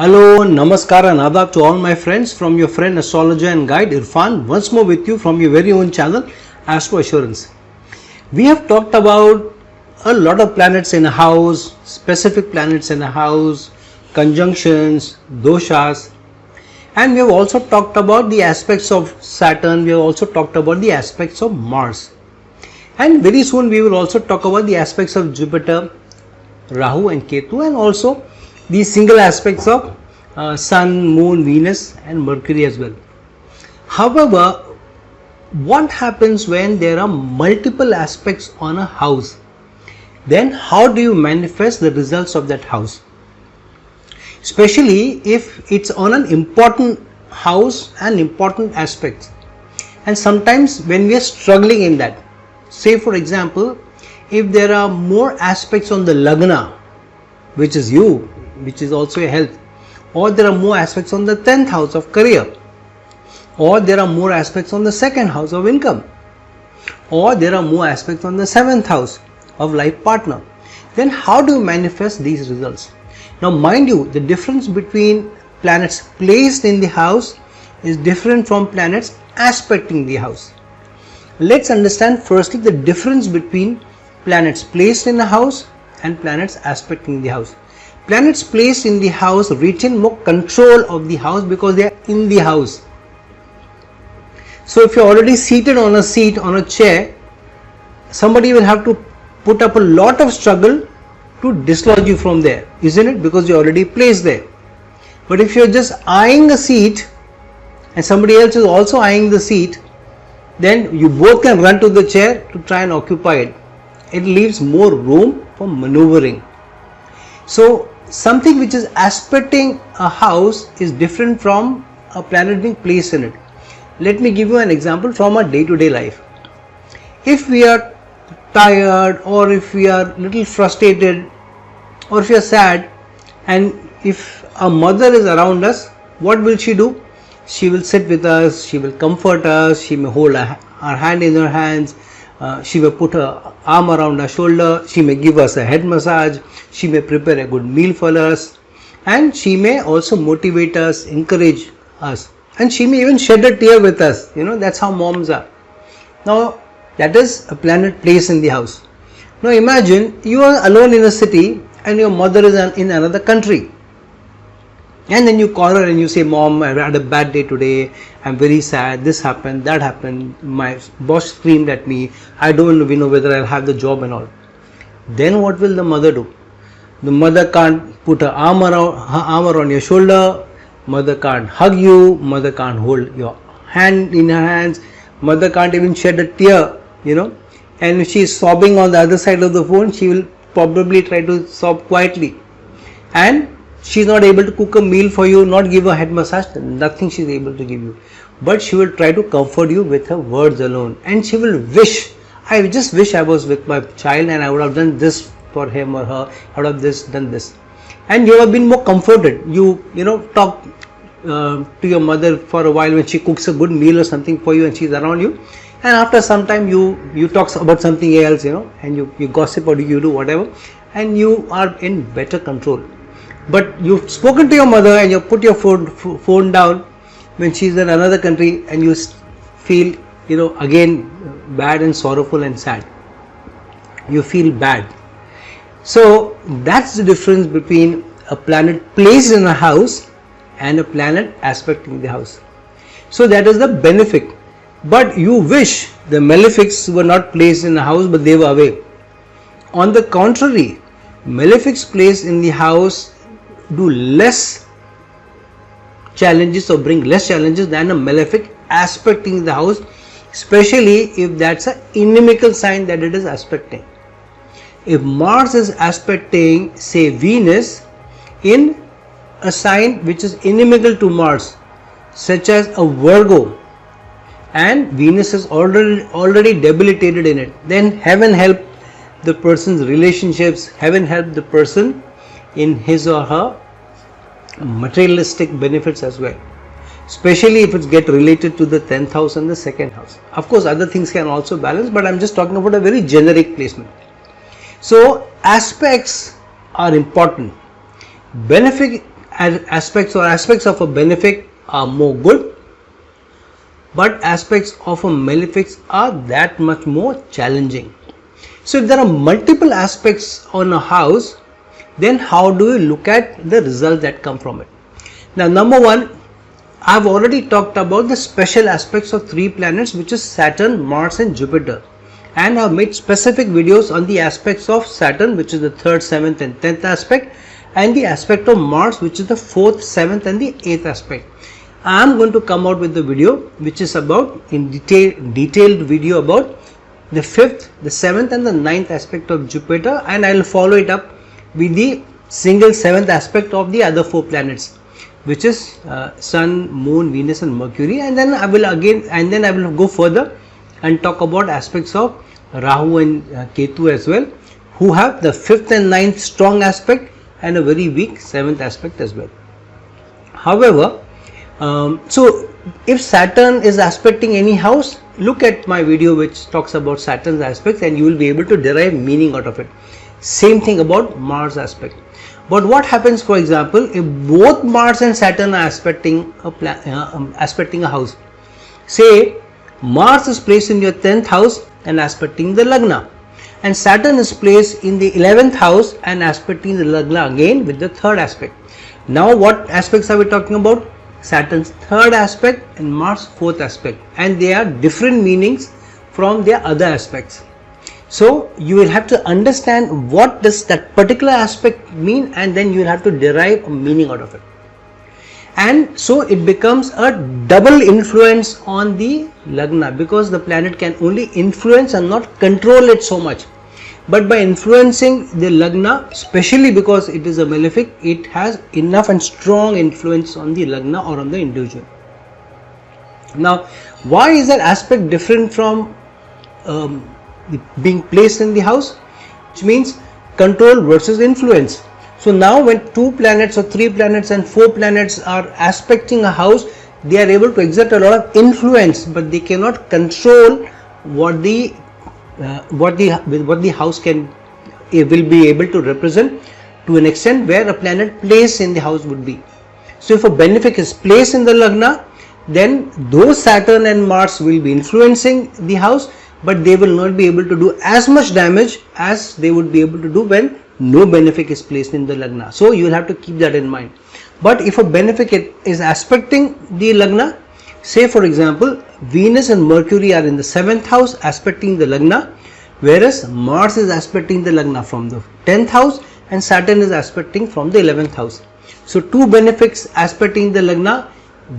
Hello, Namaskar and Adab to all my friends from your friend astrologer and guide Irfan, once more with you from your very own channel Astro Assurance. We have talked about a lot of planets in a house, specific planets in a house, conjunctions, doshas, and we have also talked about the aspects of Saturn. We have also talked about the aspects of Mars, and very soon we will also talk about the aspects of Jupiter, Rahu and Ketu, and also the single aspects of Sun, Moon, Venus and Mercury as well. However, what happens when there are multiple aspects on a house? Then how do you manifest the results of that house? Especially if it's on an important house and important aspects. And sometimes when we are struggling in that, say for example, if there are more aspects on the Lagna, which is you, which is also your health, or there are more aspects on the 10th house of career, or there are more aspects on the 2nd house of income, or there are more aspects on the 7th house of life partner, then how do you manifest these results? Now mind you, the difference between planets placed in the house is different from planets aspecting the house. Let's understand firstly the difference between planets placed in a house and planets aspecting the house. Planets placed in the house retain more control of the house because they are in the house. So if you are already seated on a seat, on a chair, somebody will have to put up a lot of struggle to dislodge you from there, isn't it? Because you are already placed there. But if you are just eyeing a seat and somebody else is also eyeing the seat, then you both can run to the chair to try and occupy it. It leaves more room for maneuvering. So something which is aspecting a house is different from a planet being placed in it. Let me give you an example from our day-to-day life. If we are tired, or if we are little frustrated, or if we are sad, and if a mother is around us, what will she do? She will sit with us, she will comfort us, she may hold our hand in her hands, she will put her arm around our shoulder, she may give us a head massage, she may prepare a good meal for us, and she may also motivate us, encourage us, and she may even shed a tear with us. That's how moms are. Now that is a planet placed in the house. Now imagine you are alone in a city and your mother is in another country, and then you call her and you say, "Mom, I had a bad day today, I'm very sad, this happened, that happened, my boss screamed at me, I don't know whether I'll have the job and all." Then what will the mother do? The mother can't put her arm around your shoulder, mother can't hug you, mother can't hold your hand in her hands, mother can't even shed a tear, and if she is sobbing on the other side of the phone, she will probably try to sob quietly, and she is not able to cook a meal for you, not give a head massage, nothing she is able to give you, but she will try to comfort you with her words alone, and she will wish, I just wish I was with my child and I would have done this for him or her, I would have done this, and you have been more comforted. You talk to your mother for a while when she cooks a good meal or something for you and she is around you, and after some time you talk about something else, and you gossip or you do whatever, and you are in better control. But you've spoken to your mother and you put your phone down when she's in another country, and you feel again bad and sorrowful and sad. You feel bad. So that's the difference between a planet placed in a house and a planet aspecting the house. So that is the benefic. But you wish the malefics were not placed in the house, but they were away. On the contrary, malefics placed in the house do less challenges or bring less challenges than a malefic aspecting the house, especially if that's an inimical sign that it is aspecting. If Mars is aspecting, say, Venus in a sign which is inimical to Mars, such as a Virgo, and Venus is already debilitated in it, then heaven help the person's relationships, heaven help the person in his or her materialistic benefits as well, especially if it's get related to the 10th house and the 2nd house. Of course other things can also balance, but I'm just talking about a very generic placement. So aspects are important. Benefic aspects of a benefic are more good, but aspects of a malefics are that much more challenging. So if there are multiple aspects on a house, then how do we look at the results that come from it? Now, number one, I have already talked about the special aspects of 3 planets, which is Saturn, Mars and Jupiter, and I have made specific videos on the aspects of Saturn, which is the 3rd, 7th and 10th aspect, and the aspect of Mars, which is the 4th, 7th and the 8th aspect. I am going to come out with the video which is about detailed video about the 5th, the 7th and the 9th aspect of Jupiter, and I will follow it up with the single 7th aspect of the other 4 planets, which is Sun, Moon, Venus and Mercury, and then I will go further and talk about aspects of Rahu and Ketu as well, who have the 5th and 9th strong aspect and a very weak 7th aspect as well. However, so if Saturn is aspecting any house, look at my video which talks about Saturn's aspects and you will be able to derive meaning out of it. Same thing about Mars aspect. But what happens, for example, if both Mars and Saturn are aspecting a house? Say Mars is placed in your 10th house and aspecting the Lagna, and Saturn is placed in the 11th house and aspecting the Lagna again with the 3rd aspect. Now what aspects are we talking about? Saturn's 3rd aspect and Mars 4th aspect, and they are different meanings from their other aspects. So you will have to understand what does that particular aspect mean, and then you will have to derive a meaning out of it. And so it becomes a double influence on the Lagna, because the planet can only influence and not control it so much. But by influencing the Lagna, especially because it is a malefic, it has enough and strong influence on the Lagna or on the individual. Now, why is that aspect different from being placed in the house? Which means control versus influence. So now when 2 planets or 3 planets and 4 planets are aspecting a house, they are able to exert a lot of influence, but they cannot control what the house will be able to represent to an extent where a planet placed in the house would be. So if a benefic is placed in the Lagna, then those Saturn and Mars will be influencing the house, but they will not be able to do as much damage as they would be able to do when no benefic is placed in the Lagna. So you will have to keep that in mind. But if a benefic is aspecting the Lagna, say for example Venus and Mercury are in the 7th house aspecting the Lagna, whereas Mars is aspecting the Lagna from the 10th house and Saturn is aspecting from the 11th house. So 2 benefics aspecting the Lagna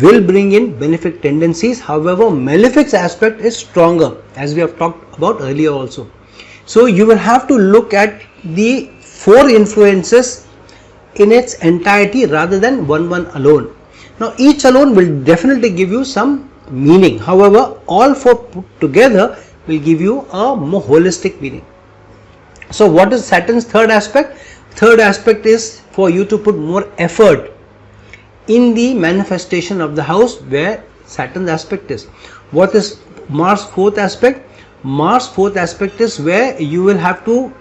will bring in benefic tendencies. However, malefic's aspect is stronger, as we have talked about earlier also. So you will have to look at the 4 influences in its entirety rather than one alone. Now each alone will definitely give you some meaning. However, all 4 put together will give you a more holistic meaning. So what is Saturn's 3rd aspect? 3rd aspect is for you to put more effort in the manifestation of the house where Saturn's aspect is. What is Mars 4th aspect? Mars 4th aspect is where you will have to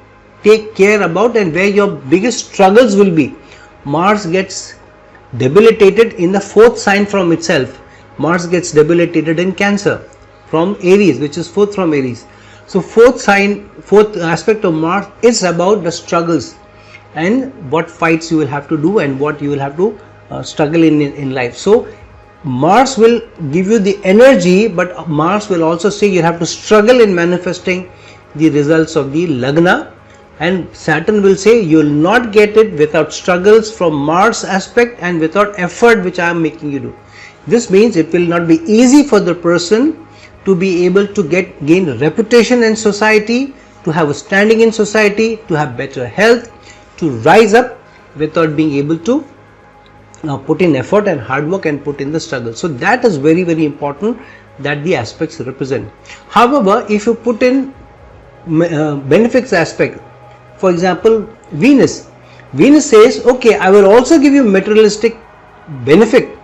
take care about and where your biggest struggles will be. Mars gets debilitated in the 4th sign from itself. Mars gets debilitated in Cancer from Aries, which is 4th from Aries. So 4th aspect of Mars is about the struggles and what fights you will have to do and what you will have to struggle in life. So Mars will give you the energy, but Mars will also say you have to struggle in manifesting the results of the Lagna, and Saturn will say you will not get it without struggles from Mars aspect and without effort which I am making you do. This means it will not be easy for the person to be able to gain reputation in society, to have a standing in society, to have better health, to rise up without being able to put in effort and hard work and put in the struggle. So that is very, very important that the aspects represent. However, if you put in benefics aspect, for example Venus says, okay, I will also give you materialistic benefit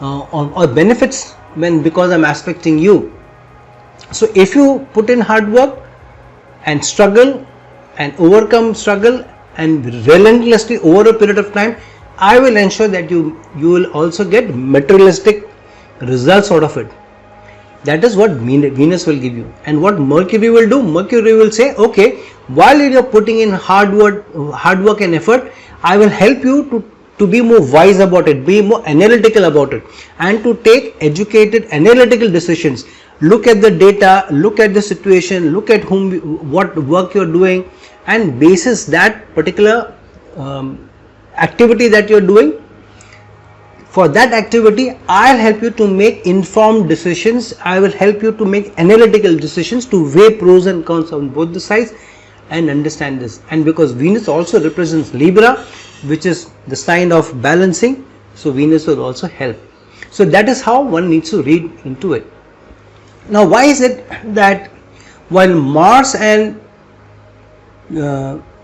or benefits because I am aspecting you. So if you put in hard work and struggle and overcome struggle and relentlessly over a period of time, I will ensure that you will also get materialistic results out of it. That is what Venus will give you. And what Mercury will do? Mercury will say, okay, while you are putting in hard work and effort, I will help you to be more wise about it, be more analytical about it, and to take educated analytical decisions. Look at the data, look at the situation, look at what work you are doing, and basis that particular activity that you are doing. For that activity, I'll help you to make informed decisions. I will help you to make analytical decisions, to weigh pros and cons on both the sides and understand this. And because Venus also represents Libra, which is the sign of balancing, so Venus will also help. So that is how one needs to read into it. Now, why is it that while Mars and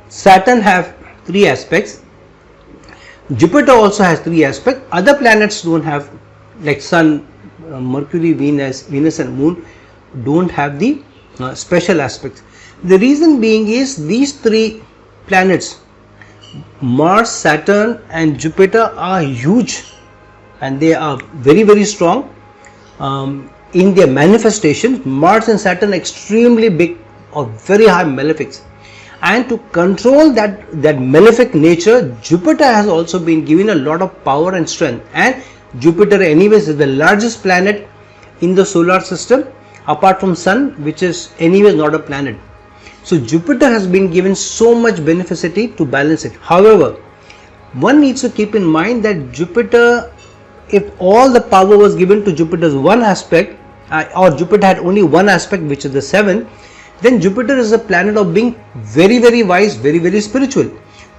Saturn have 3 aspects, Jupiter also has 3 aspects, other planets don't have, like Sun, Mercury, Venus and Moon don't have the special aspects. The reason being is these 3 planets, Mars, Saturn and Jupiter, are huge and they are very, very strong in their manifestations. Mars and Saturn are extremely big or very high malefics. And to control that malefic nature, Jupiter has also been given a lot of power and strength. And Jupiter anyways is the largest planet in the solar system apart from Sun, which is anyways not a planet. So Jupiter has been given so much beneficity to balance it. However, one needs to keep in mind that Jupiter, if all the power was given to Jupiter's one aspect, or Jupiter had only one aspect, which is the 7th, then Jupiter is a planet of being very, very wise, very, very spiritual.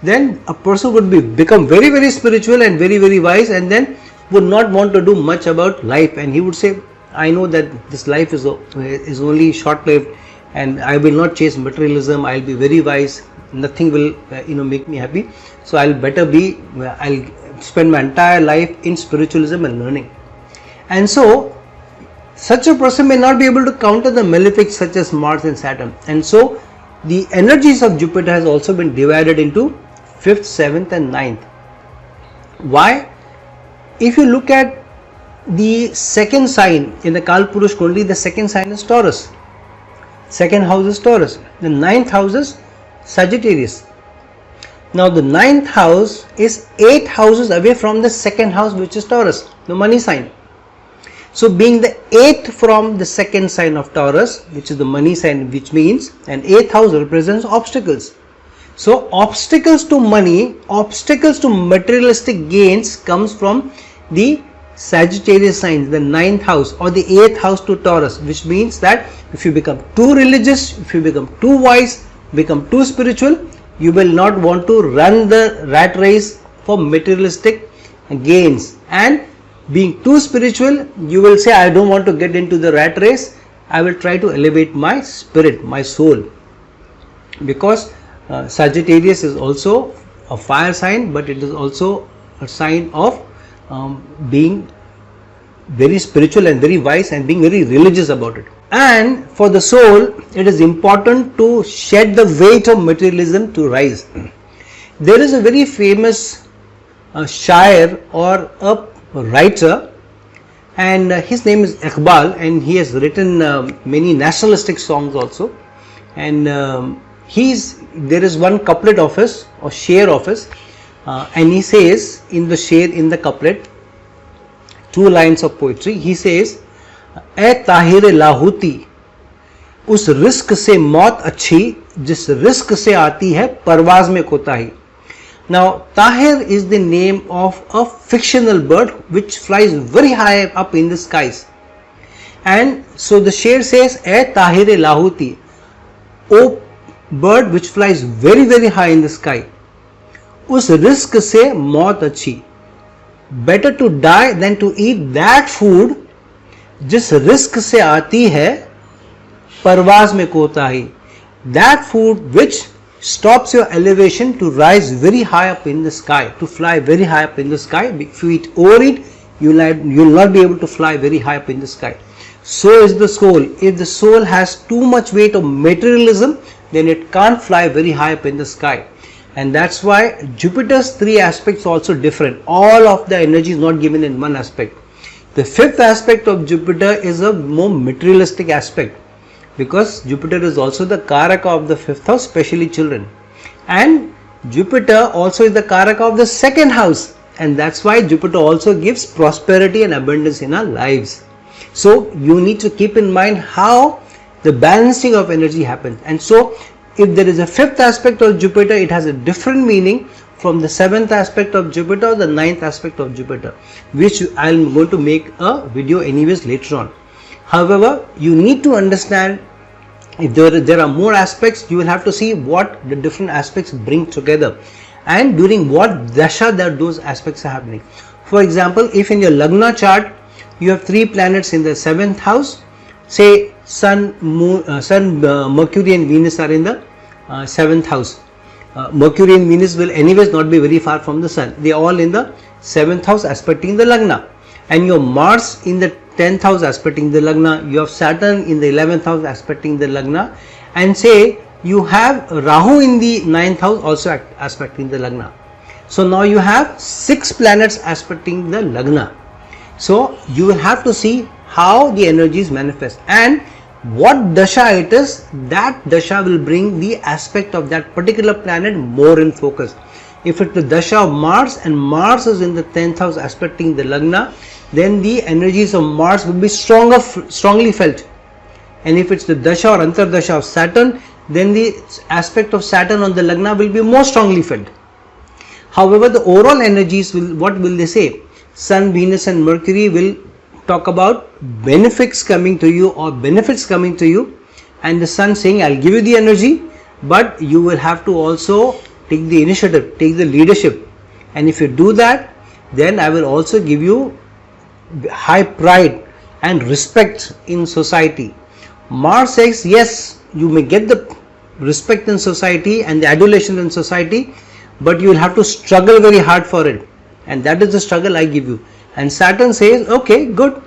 Then a person would become very, very spiritual and very, very wise, and then would not want to do much about life, and he would say, I know that this life is only short-lived and I will not chase materialism. I will be very wise, nothing will make me happy, so I'll spend my entire life in spiritualism and learning. And so such a person may not be able to counter the malefics such as Mars and Saturn. And so the energies of Jupiter has also been divided into 5th, 7th and 9th. Why? If you look at the second sign in the Kalpurush Kundali, the second sign is Taurus. Second house is Taurus. The 9th house is Sagittarius. Now the 9th house is 8 houses away from the second house, which is Taurus, the money sign. So being the 8th from the second sign of Taurus, which is the money sign, which means an 8th house represents obstacles. So obstacles to money, obstacles to materialistic gains comes from the Sagittarius signs, the 9th house or the 8th house to Taurus, which means that if you become too religious, if you become too wise, become too spiritual, you will not want to run the rat race for materialistic gains. And being too spiritual, you will say, I don't want to get into the rat race, I will try to elevate my spirit, my soul. Because Sagittarius is also a fire sign, but it is also a sign of being very spiritual and very wise and being very religious about it. And for the soul, it is important to shed the weight of materialism to rise. There is a very famous shair or a writer, and his name is Iqbal, and he has written many nationalistic songs also. And there is one couplet of his or share of his, and he says in the couplet, 2 lines of poetry. He says, "ऐ ताहिर लाहौती, उस risk से मौत अच्छी, जिस risk से आती है परवाज में कोताही." Now, Tahir is the name of a fictional bird which flies very high up in the skies. And so the share says, "ऐ ताहिर लाहौती, O bird which flies very, very high in the sky, उस risk से मौत अच्छी, better to die than to eat that food जिस risk से आती है परवाज में कोताही." That food which stops your elevation to rise very high up in the sky, to fly very high up in the sky. If you overeat, you will not be able to fly very high up in the sky. So is the soul. If the soul has too much weight of materialism, then it can't fly very high up in the sky. and that's why Jupiter's 3 aspects also different. All of the energy is not given in one aspect. The 5th aspect of Jupiter is a more materialistic aspect, because Jupiter is also the Karaka of the 5th house, especially children, and Jupiter also is the Karaka of the 2nd house, and that's why Jupiter also gives prosperity and abundance in our lives. So you need to keep in mind how the balancing of energy happens. And so if there is a 5th aspect of Jupiter, it has a different meaning from the 7th aspect of Jupiter or the 9th aspect of Jupiter, which I am going to make a video anyways later on. However, you need to understand, if there are more aspects, you will have to see what the different aspects bring together and during what dasha that those aspects are happening. For example, if in your Lagna chart you have 3 planets in the 7th house, say Sun, Mercury and Venus are in the 7th house. Mercury and Venus will anyways not be very far from the Sun. They are all in the 7th house aspecting the Lagna. And your Mars in the 10th house aspecting the Lagna. You have Saturn in the 11th house aspecting the Lagna. And say you have Rahu in the 9th house also aspecting the Lagna. So now you have 6 planets aspecting the Lagna. So you will have to see how the energies manifest and what dasha it is. That dasha will bring the aspect of that particular planet more in focus. If it's the dasha of Mars and Mars is in the 10th house aspecting the Lagna, then the energies of Mars will be strongly felt. And if it's the dasha or antardasha of Saturn, then the aspect of Saturn on the Lagna will be more strongly felt. However, the overall energies will, what will they say? Sun, Venus and Mercury will talk about benefits coming to you or benefits coming to you, and the Sun saying, I'll give you the energy, but you will have to also take the initiative, take the leadership, and if you do that, then I will also give you high pride and respect in society. Mars says, yes, you may get the respect in society and the adulation in society, but you will have to struggle very hard for it, and that is the struggle I give you. And Saturn says, okay, good,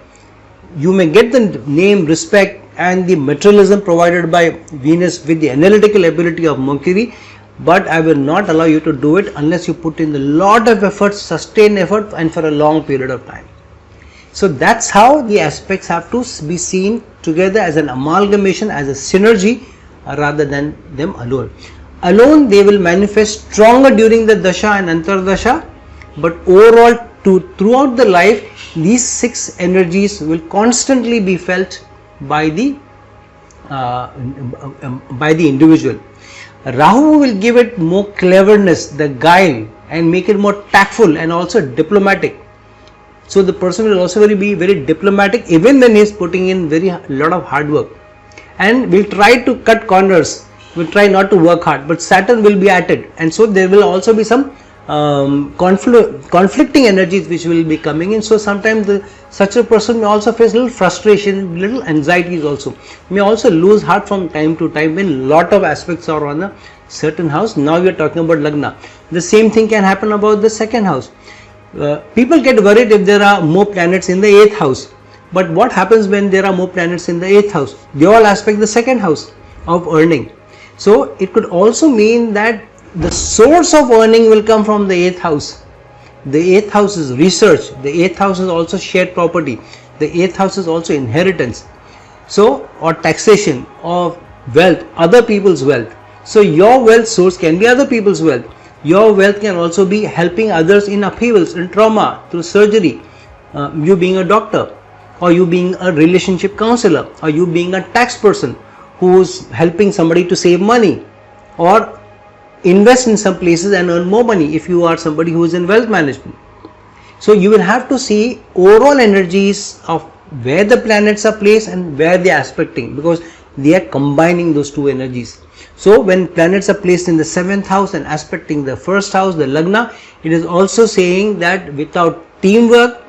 you may get the name, respect and the materialism provided by Venus with the analytical ability of Mercury, but I will not allow you to do it unless you put in a lot of effort, sustained effort, and for a long period of time. So that's how the aspects have to be seen together as an amalgamation, as a synergy, rather than them alone. Alone they will manifest stronger during the dasha and antardasha, but overall throughout the life, these 6 energies will constantly be felt by the individual. Rahu will give it more cleverness, the guile, and make it more tactful and also diplomatic. So the person will also be very diplomatic even when he is putting in lot of hard work, and will try to cut corners, will try not to work hard, but Saturn will be at it, and so there will also be some conflicting energies which will be coming in. So sometimes such a person may also face little frustration, little anxieties also, may also lose heart from time to time when lot of aspects are on a certain house. Now we are talking about Lagna. The same thing can happen about the 2nd house. People get worried if there are more planets in the 8th house, but what happens when there are more planets in the 8th house? They all aspect the 2nd house of earning. So it could also mean that the source of earning will come from the 8th house. The 8th house is research, the 8th house is also shared property, the 8th house is also inheritance, so or taxation of wealth, other people's wealth. So your wealth source can be other people's wealth. Your wealth can also be helping others in upheavals, in trauma, through surgery, you being a doctor, or you being a relationship counselor, or you being a tax person who is helping somebody to save money or invest in some places and earn more money if you are somebody who is in wealth management. So you will have to see overall energies of where the planets are placed and where they are aspecting, because they are combining those 2 energies. So when planets are placed in the 7th house and aspecting the 1st house, the Lagna, it is also saying that without teamwork,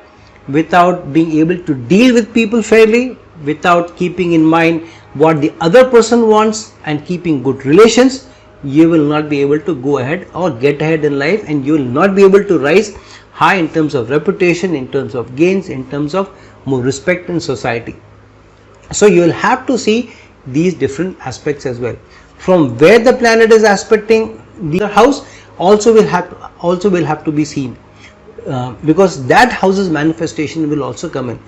without being able to deal with people fairly, without keeping in mind what the other person wants and keeping good relations, you will not be able to go ahead or get ahead in life, and you will not be able to rise high in terms of reputation, in terms of gains, in terms of more respect in society. So you will have to see these different aspects as well. From where the planet is aspecting the house, also will have to be seen, because that house's manifestation will also come in.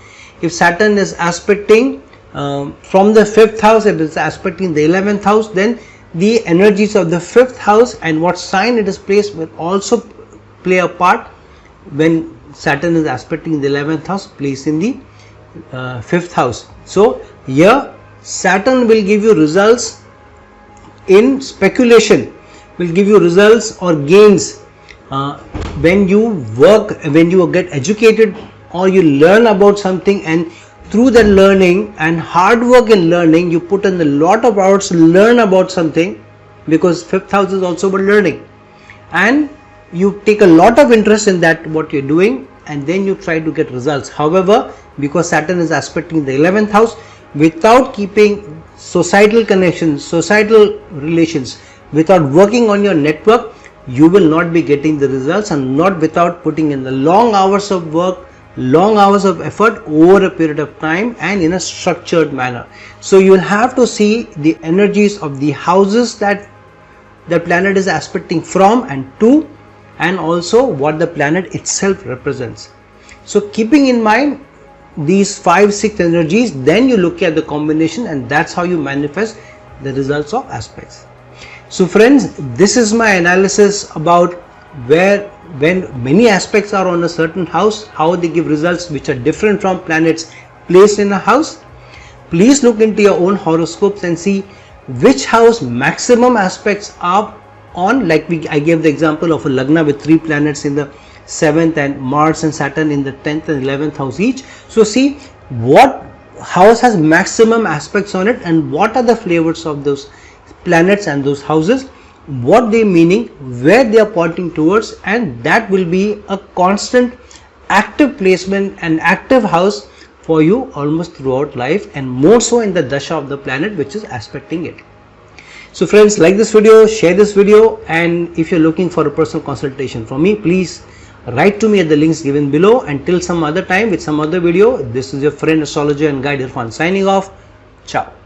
If Saturn is aspecting from the 5th house, if it is aspecting the 11th house, then the energies of the 5th house and what sign it is placed will also play a part when Saturn is aspecting the 11th house placed in the 5th house. So here Saturn will give you results in speculation, will give you results or gains when you work, when you get educated or you learn about something, and through that learning and hard work in learning, you put in a lot of hours to learn about something, because 5th house is also about learning, and you take a lot of interest in that what you're doing, and then you try to get results. However, because Saturn is aspecting the 11th house, without keeping societal connections, societal relations, without working on your network, you will not be getting the results, and not without putting in the long hours of work, long hours of effort over a period of time and in a structured manner. So you will have to see the energies of the houses that the planet is aspecting from and to, and also what the planet itself represents. So keeping in mind these 5-6 energies, then you look at the combination, and that's how you manifest the results of aspects. So friends, this is my analysis about when many aspects are on a certain house, how they give results which are different from planets placed in a house. Please look into your own horoscopes and see which house maximum aspects are on. Like I gave the example of a Lagna with 3 planets in the 7th and Mars and Saturn in the 10th and 11th house each. So see what house has maximum aspects on it, and what are the flavors of those planets and those houses, what they meaning, where they are pointing towards, and that will be a constant active placement and active house for you almost throughout life, and more so in the dasha of the planet which is aspecting it. So friends, like this video, share this video, and if you're looking for a personal consultation from me, please write to me at the links given below. Until some other time with some other video, this is your friend, astrologer and guide Irfan signing off. Ciao.